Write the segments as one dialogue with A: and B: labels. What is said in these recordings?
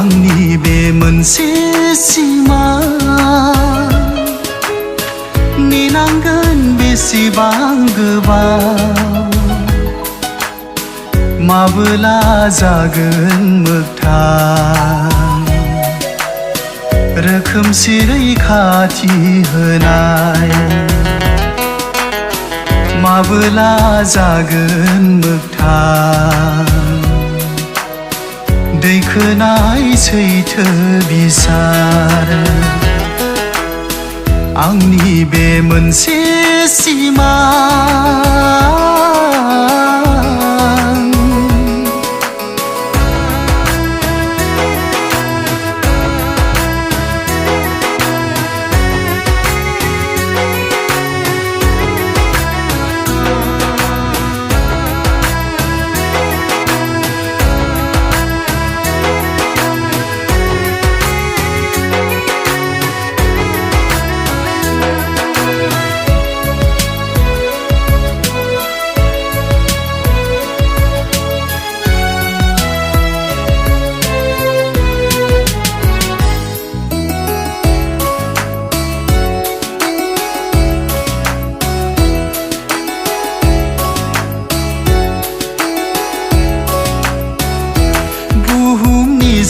A: आंनि बे मोनसे सिमा नेनांगोन बेसेबां गोबाव माबोला जागोन मोगथां रोखोमसे रैखाथि होनाय माबोला जागोन मोगथां दैखोनाय सैथो बिसार आंनि बे मोनसे सिमा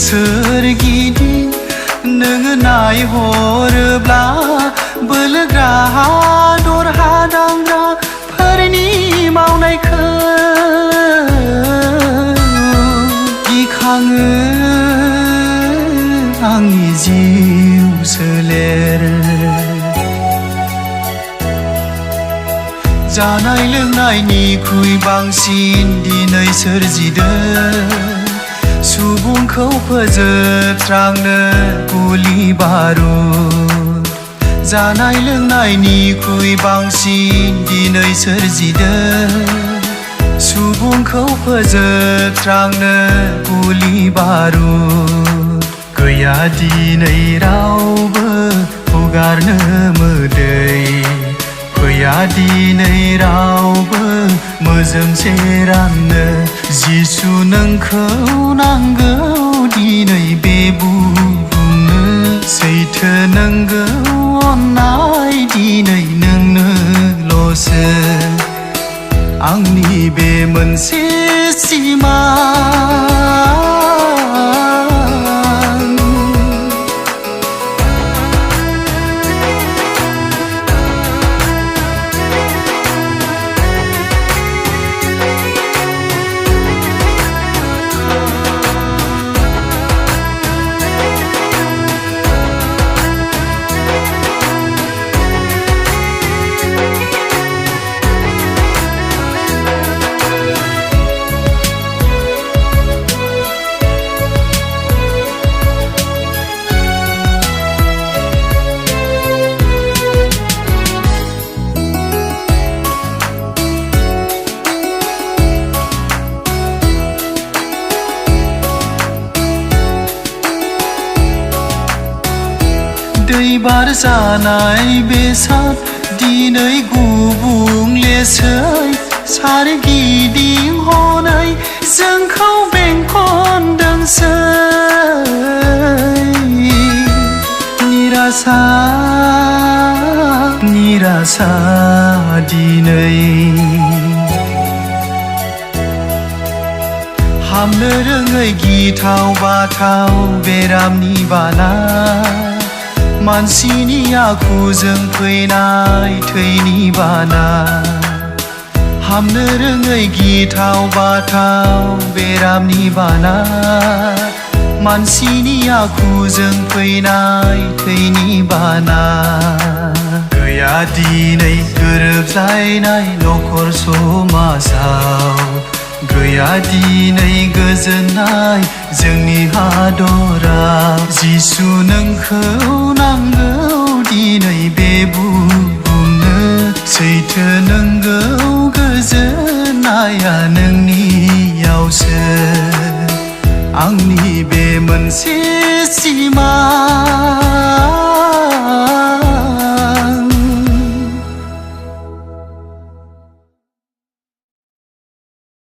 A: सोरगिदिं नोङो नायहरोब्ला बोलोग्रा दरहा दांग्राफोरनि मावनायखौ गिखाङो आंनि जिउ सोलेर जानाय लोंनायनिख्रुइ बांसिन दिनै सोरजिदों सुबुंखौ फोजोबस्रांनो गुलि बारुद जानाय लोंनायनिख्रुइ बांसिन दिनै सोरजिदों सुबुंखौ फोजोबस्रांनो गुलि बारुद गैया दिनै रावबो हुगारनो मोदै गैया दिनै रावबो मोजोंसे राननो जिसु नोंखौ नांगौ दिनै बे बुहुमनो सैथो नंगौ अननाय दिनै नोंनोल'सो आंनि बे मोनसे सिमा दै बार जानाय बेसाद दिनै गुबुंलेसै सारगिदिं हनै जोंखौ बेंखनदोंसै निरासा दिनै हामनो रोङै गिथाव बाथाव बेरामनि बाला मानसिनि आखुजों फैनाय थैनि बाना हामनो रोङै गिथाव बाथाव बेरामनि बाना मानसिनि आखुजों फैनाय थैनि बाना गैया दिनै गोरोबलायनाय नखर समाजाव गैया दिनै गोजोननाय जोंनि हादराव जिसु नोंखौ नांगौ दिनै बे बुहुमनो सैथो नंगौ गोजोननाया नोंनियावसो आंनि बे मोनसे सिमा